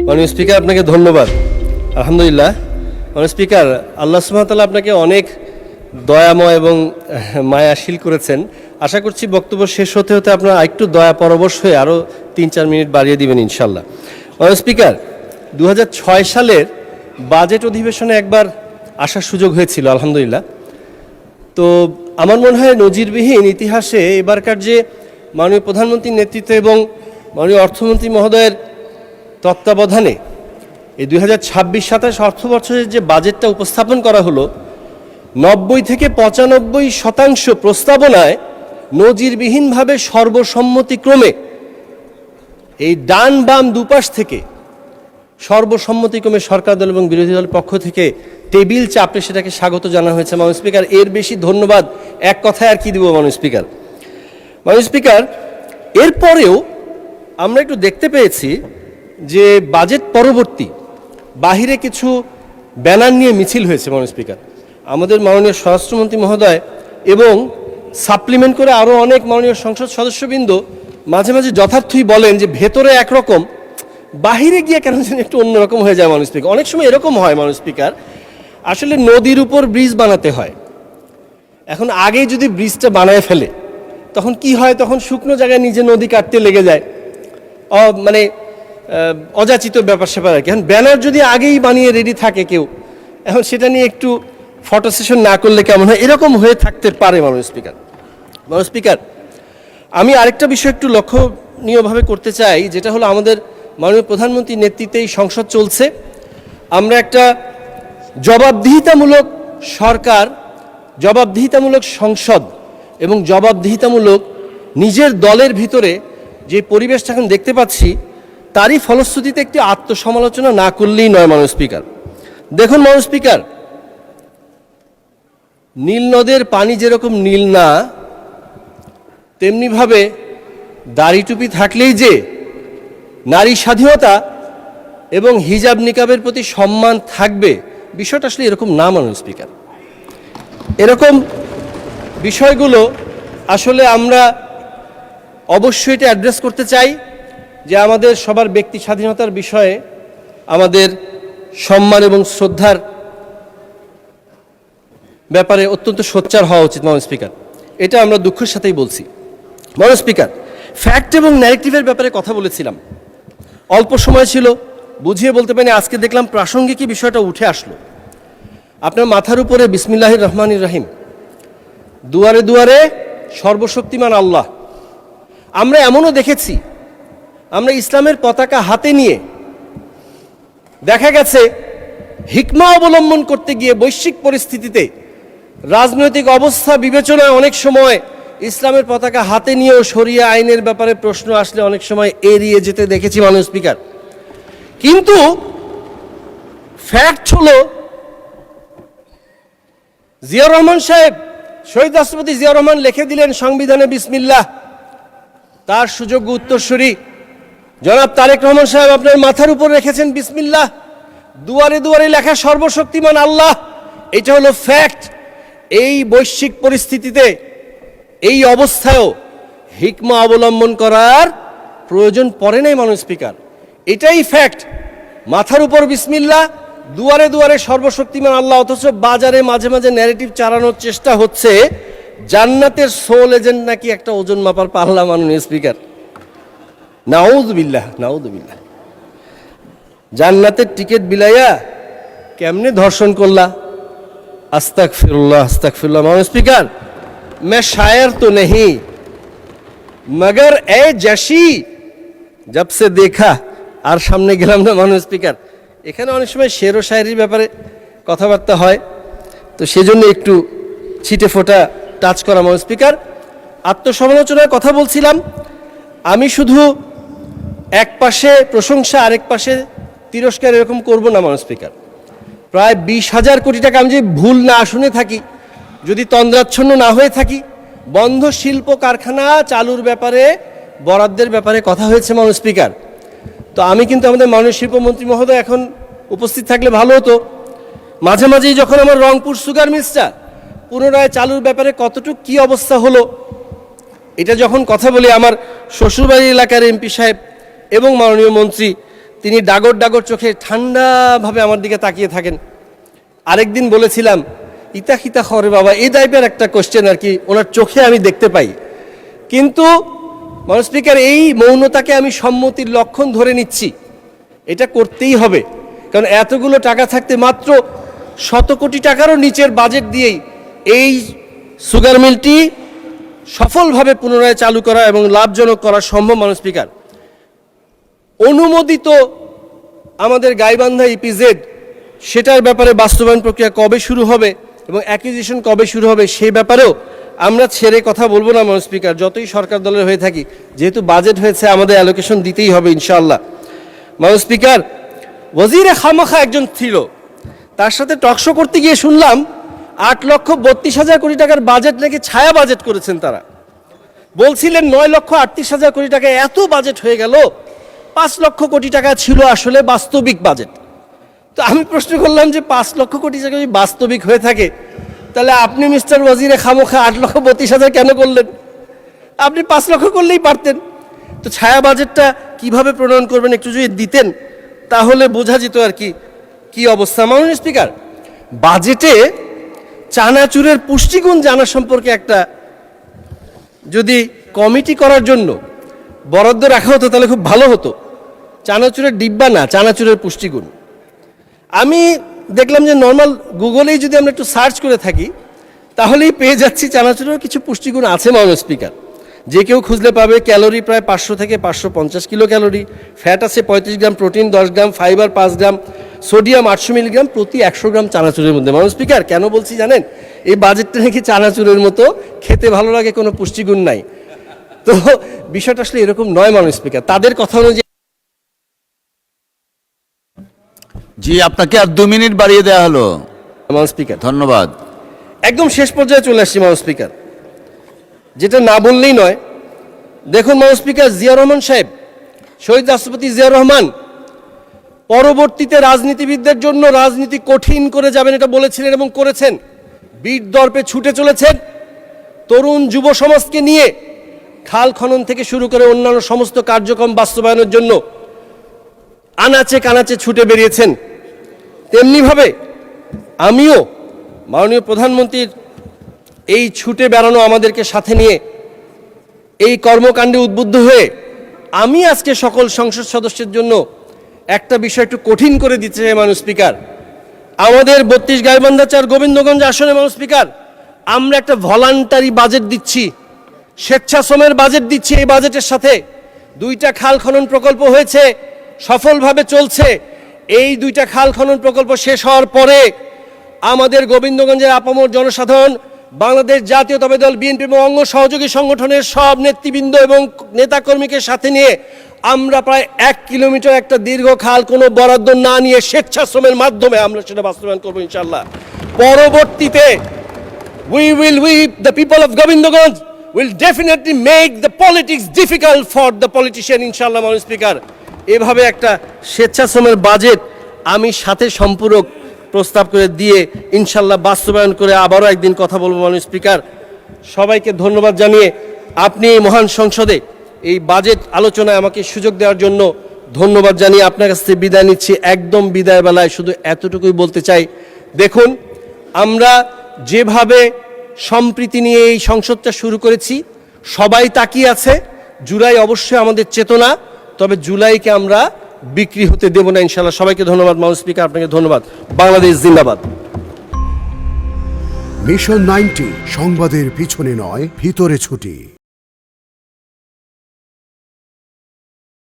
মাননীয় স্পিকার, আপনাকে ধন্যবাদ। আলহামদুলিল্লাহ। মাননীয় স্পিকার, আল্লাহ সুবহানাহু ওয়া তাআলা আপনাকে অনেক দয়াময় এবং মায়াশীল করেছেন। আশা করছি বক্তব্য শেষ হতে হতে আপনার একটু দয়া পরবশ হয়ে আরও 3-4 মিনিট বাড়িয়ে দিবেন ইনশাল্লাহ। মাননীয় স্পিকার, 2006 সালের বাজেট অধিবেশনে একবার আসার সুযোগ হয়েছিল আলহামদুলিল্লাহ। তো আমার মনে হয় নজিরবিহীন ইতিহাসে এবারকার যে মাননীয় প্রধানমন্ত্রীর নেতৃত্বে এবং মাননীয় অর্থমন্ত্রী মহোদয়ের তত্ত্বাবধানে এই 2026-27 অর্থবছরের যে বাজেটটা উপস্থাপন করা হলো, 90 থেকে 95% প্রস্তাবনায় নজিরবিহীনভাবে সর্বসম্মতিক্রমে এই ডান বাম দুপাশ থেকে সর্বসম্মতিক্রমে সরকার দল এবং বিরোধী দলের পক্ষ থেকে টেবিল চাপে সেটাকে স্বাগত জানানো হয়েছে। মাননীয় স্পিকার, এর বেশি ধন্যবাদ এক কথায় আর কি দিব মাননীয় স্পিকার। মাননীয় স্পিকার, এরপরেও আমরা একটু দেখতে পেয়েছি যে বাজেট পরবর্তী বাহিরে কিছু ব্যানার নিয়ে মিছিল হয়েছে মাননীয় স্পিকার। আমাদের মাননীয় স্বরাষ্ট্রমন্ত্রী মহোদয় এবং সাপ্লিমেন্ট করে আরও অনেক মাননীয় সংসদ সদস্যবৃন্দ মাঝে মাঝে যথার্থই বলেন যে ভেতরে একরকম, বাহিরে গিয়ে কেন যেন একটু অন্যরকম হয়ে যায় মাননীয় স্পিকার। অনেক সময় এরকম হয় মাননীয় স্পিকার, আসলে নদীর উপর ব্রিজ বানাতে হয়। এখন আগেই যদি ব্রিজটা বানায় ফেলে তখন কি হয়, তখন শুকনো জায়গায় নিজে নদী কাটতে লেগে যায়, মানে অযাচিত ব্যাপার স্যাপার আর কি। এখন ব্যানার যদি আগেই বানিয়ে রেডি থাকে কেউ, এখন সেটা নিয়ে একটু ফটো সেশন না করলে কেমন হয়, এরকম হয়ে থাকতে পারে মাননীয় স্পিকার। মাননীয় স্পিকার, আমি আরেকটা বিষয় একটু লক্ষণীয়ভাবে করতে চাই, যেটা হলো আমাদের মাননীয় প্রধানমন্ত্রীর নেতৃত্বেই সংসদ চলছে। আমরা একটা জবাবদিহিতামূলক সরকার, জবাবদিহিতামূলক সংসদ এবং জবাবদিহিতামূলক নিজের দলের ভিতরে যে পরিবেশটা এখন দেখতে পাচ্ছি, তারই ফলশ্রুতিতে একটি আত্মসমালোচনা না করলেই নয় মাননীয় স্পিকার। দেখুন মাননীয় স্পিকার, নীল নদের পানি যেরকম নীল না, তেমনিভাবে দাড়ি টুপি থাকলেই যে নারী স্বাধীনতা এবং হিজাব নিকাবের প্রতি সম্মান থাকবে, বিষয়টা আসলে এরকম না মাননীয় স্পিকার। এরকম বিষয়গুলো আসলে আমরা অবশ্যই এটা অ্যাড্রেস করতে চাই যে আমাদের সবার ব্যক্তি স্বাধীনতার বিষয়ে আমাদের সম্মান এবং শ্রদ্ধার ব্যাপারে অত্যন্ত সোচ্চার হওয়া উচিত মাননীয় স্পিকার। এটা আমরা দুঃখের সাথেই বলছি। মাননীয় স্পিকার, ফ্যাক্ট এবং ন্যারেটিভের ব্যাপারে কথা বলেছিলাম, অল্প সময় ছিল, বুঝিয়ে বলতে পারিনি। আজকে দেখলাম প্রাসঙ্গিকই বিষয়টা উঠে আসলো। আপনার মাথার উপরে বিসমিল্লাহির রহমানির রহিম, দুয়ারে দুয়ারে সর্বশক্তিমান আল্লাহ। আমরা এমনও দেখেছি, আমরা ইসলামের পতাকা হাতে নিয়ে দেখা গেছে হিকমা অবলম্বন করতে গিয়ে বৈশ্বিক পরিস্থিতিতে রাজনৈতিক অবস্থা বিবেচনায় অনেক সময় ইসলামের পতাকা হাতে নিয়েও শরিয়া আইনের ব্যাপারে প্রশ্ন আসলে অনেক সময় এড়িয়ে যেতে দেখেছি মাননীয় স্পিকার। কিন্তু ফ্যাক্ট হলো, জিয়াউর রহমান সাহেব, শহীদ রাষ্ট্রপতি জিয়াউর রহমান লিখে দিলেন সংবিধানে বিসমিল্লাহ। তার সুযোগ্য উত্তরসূরি জনাব তারেক রহমান সাহেব আপনার মাথার উপর রেখেছেন বিসমিল্লাহ। দুয়ারে দুয়ারে লেখা সর্বশক্তিমান আল্লাহ, এটা হলো ফ্যাক্ট। এই বৈশ্বিক পরিস্থিতিতে, এই অবস্থায়ও হিকমা অবলম্বন করার প্রয়োজন পড়ে নাই মাননীয় স্পিকার। এটাই ফ্যাক্ট। মাথার উপর বিসমিল্লাহ, দুয়ারে দুয়ারে সর্বশক্তিমান আল্লাহ, অথচ বাজারে মাঝে মাঝে ন্যারেটিভ চালানোর চেষ্টা হচ্ছে জান্নাতের সোল এজেন্ট নাকি একটা ওজন মাপার পাল্লা মাননীয় স্পিকার। নাউযুবিল্লাহ, নাউযুবিল্লাহ। জান্নাতের টিকিট বিলাইয়া কেমনে ধর্ষণ করলা, আস্তাগফিরুল্লাহ, আস্তাগফিরুল্লাহ। মাননীয় স্পিকার, मैं शायर तो नहीं मगर ए जशी जब से देखा। আর সামনে গেলাম না মাননীয় স্পিকার। এখানে অনেক সময় শের ও শায়েরির ব্যাপারে কথাবার্তা হয়, তো সেজন্য একটু ছিটে ফোটা টাচ করা মাননীয় স্পিকার। আত্মসমালোচনার কথা বলছিলাম, আমি শুধু এক পাশে প্রশংসা আরেক পাশে তিরস্কার এরকম করব না মাননীয় স্পিকার। প্রায় 20,000 কোটি টাকা, আমি যদি ভুল না শুনে থাকি, যদি তন্দ্রাচ্ছন্ন না হয়ে থাকি, বন্ধ শিল্প কারখানা চালুর ব্যাপারে, বরাদ্দের ব্যাপারে কথা হয়েছে মাননীয় স্পিকার। তো আমি কিন্তু আমাদের মাননীয় শিল্পমন্ত্রী মহোদয় এখন উপস্থিত থাকলে ভালো হতো। মাঝে মাঝেই যখন আমার রংপুর সুগার মিলসটা পুনরায় চালুর ব্যাপারে কতটুকু কী অবস্থা হলো, এটা যখন কথা বলি, আমার শ্বশুরবাড়ির এলাকার এমপি সাহেব এবং মাননীয় মন্ত্রী তিনি ডাগর ডাগর চোখে ঠান্ডাভাবে আমার দিকে তাকিয়ে থাকেন। আরেকদিন বলেছিলাম ইতা খিতা খরে বাবা, এই টাইপের একটা কোশ্চেন আর কি ওনার চোখে আমি দেখতে পাই। কিন্তু মাননীয় স্পিকার, এই মৌনতাকে আমি সম্মতির লক্ষণ ধরে নিচ্ছি। এটা করতেই হবে, কারণ এতগুলো টাকা থাকতে মাত্র 100 কোটি টাকারও নিচের বাজেট দিয়েই এই সুগার মিলটি সফলভাবে পুনরায় চালু করা এবং লাভজনক করা সম্ভব। মাননীয় স্পিকার, অনুমোদিত আমাদের গাইবান্ধা ইপিজেড, সেটার ব্যাপারে বাস্তবায়ন প্রক্রিয়া কবে শুরু হবে এবং অ্যাকুইজিশন কবে শুরু হবে সেই ব্যাপারেও আমরা ছেড়ে কথা বলবো না মাননীয় স্পিকার, যতই সরকার দলের হয়ে থাকি। যেহেতু বাজেট হয়েছে, আমাদের অ্যালোকেশন দিতেই হবে ইনশাআল্লাহ। মাননীয় স্পিকার, ওয়াজিরে খামাখা একজন ছিল, তার সাথে টকশো করতে গিয়ে শুনলাম 8,32,000 কোটি টাকার বাজেট নাকি ছায়া বাজেট করেছেন তারা। বলছিলেন 9,38,000 কোটি টাকা এত বাজেট হয়ে গেল, 5 লক্ষ কোটি টাকা ছিল আসলে বাস্তবিক বাজেট। তো আমি প্রশ্ন করলাম যে 5 লক্ষ কোটি টাকা যদি বাস্তবিক হয়ে থাকে, তাহলে আপনি মিস্টার ওয়াজিরে খামোখা 8,32,000 কেন করলেন? আপনি 5 লক্ষ করলেই পারতেন। তো ছায়া বাজেটটা কিভাবে প্রণয়ন করবেন একটু যদি দিতেন, তাহলে বোঝা যেত আর কি কি অবস্থা। মাননীয় স্পিকার, বাজেটে চানাচুরের পুষ্টিগুণ জানা সম্পর্কে একটা যদি কমিটি করার জন্য বরাদ্দ রাখা হতো তাহলে খুব ভালো হতো। চানাচুরের ডিব্বা না, চানাচুরের পুষ্টিগুণ। আমি দেখলাম যে নর্মাল গুগলেই যদি আমরা একটু সার্চ করে থাকি তাহলেই পেয়ে যাচ্ছি চানাচুরেও কিছু পুষ্টিগুণ আছে। মাননীয় স্পিকার, যে কেউ খুঁজলে পাবে ক্যালোরি প্রায় 500 থেকে 550 কিলো ক্যালোরি, ফ্যাট আছে 35 গ্রাম, প্রোটিন 10 গ্রাম, ফাইবার 5 গ্রাম, সোডিয়াম 800 মিলিগ্রাম প্রতি 100 গ্রাম চানাচুরের মধ্যে। মাননীয় স্পিকার, কেন বলছি জানেন? এই বাজেটটা নাকি চানাচুরের মতো খেতে ভালো লাগে, কোনো পুষ্টিগুণ নাই। তো বিষয়টা আসলে এরকম নয় মাননীয় স্পিকার, তাদের কথা অনুযায়ী। জি, আপনাকে আর 2 মিনিট বাড়িয়ে দেওয়া হলো মাননীয় স্পিকার। ধন্যবাদ। একদম শেষ পর্যায়ে চলে আসছি মাননীয় স্পিকার, যেটা না বললেই নয়। দেখুন মাননীয় স্পিকার, জিয়া রহমান সাহেব, শহীদ রাষ্ট্রপতি জিয়া রহমান পরবর্তীতে রাজনীতিবিদদের জন্য রাজনীতি কঠিন করে যাবেন এটা বলেছিলেন এবং করেছেন। বীর দর্পে ছুটে চলেছেন, তরুণ যুব সমাজকে নিয়ে খাল খনন থেকে শুরু করে অন্যান্য সমস্ত কার্যক্রম বাস্তবায়নের জন্য আনাচে কানাচে ছুটে বেরিয়েছেন। তেমনিভাবে আমিও মাননীয় প্রধানমন্ত্রীর এই ছুটে বেড়ানো আমাদেরকে সাথে নিয়ে এই কর্মকাণ্ডে উদ্বুদ্ধ হয়ে আমি আজকে সকল সংসদ সদস্যের জন্য একটা বিষয় একটু কঠিন করে দিতে চাই। মাননীয় স্পিকার, আমাদের 32 গাইবান্ধা 4 গোবিন্দগঞ্জ আসনে মাননীয় স্পিকার, আমরা একটা ভলান্টারি বাজেট দিচ্ছি, স্বেচ্ছাশ্রমের বাজেট দিচ্ছি। এই বাজেটের সাথে 2টা খাল খনন প্রকল্প হয়েছে, সফলভাবে চলছে। এই 2টা খাল খনন প্রকল্প শেষ হওয়ার পরে আমাদের গোবিন্দগঞ্জের আপামর জনসাধারণ, বাংলাদেশ জাতীয়তাবাদী দল বিএনপি এবং অঙ্গ সহযোগী সংগঠনের সব নেতৃবৃন্দ এবং নেতাকর্মীকে সাথে নিয়ে আমরা প্রায় 1 কিলোমিটার একটা দীর্ঘ খাল কোনো বরাদ্দ না নিয়ে স্বেচ্ছাশ্রমের মাধ্যমে আমরা সেটা বাস্তবায়ন করবো ইনশাআল্লাহ। পরবর্তীতে we the people of Gobindganj will definitely make the politics difficult for the politician ইনশাআল্লাহ। মাননীয় স্পিকার, এভাবে একটা স্বেচ্ছাশ্রমের বাজেট আমি সাথে সম্পূরক প্রস্তাব করে দিয়ে ইনশাআল্লাহ বাস্তবায়ন করে আবারও একদিন কথা বলবো। মাননীয় স্পিকার, সবাইকে ধন্যবাদ জানিয়ে আপনি এই মহান সংসদে এই বাজেট আলোচনায় আমাকে সুযোগ দেওয়ার জন্য ধন্যবাদ জানিয়ে আপনার কাছ থেকে বিদায় নিচ্ছি। একদম বিদায় বেলায় শুধু এতটুকুই বলতে চাই, দেখুন আমরা যেভাবে সম্প্রীতি নিয়ে এই সংসদটা শুরু করেছি, সবাই তাকিয়ে আছে। জুলাই অবশ্যই আমাদের চেতনা, তবে জুলাইকে আমরা বিক্রি হতে দেব না ইনশাআল্লাহ। সবাইকে ধন্যবাদ। মাননীয় স্পিকার, আপনাকে ধন্যবাদ। বাংলাদেশ জিন্দাবাদ। মিশন 90 সংবাদের পিছনে নয়, ভিতরে ছুটি।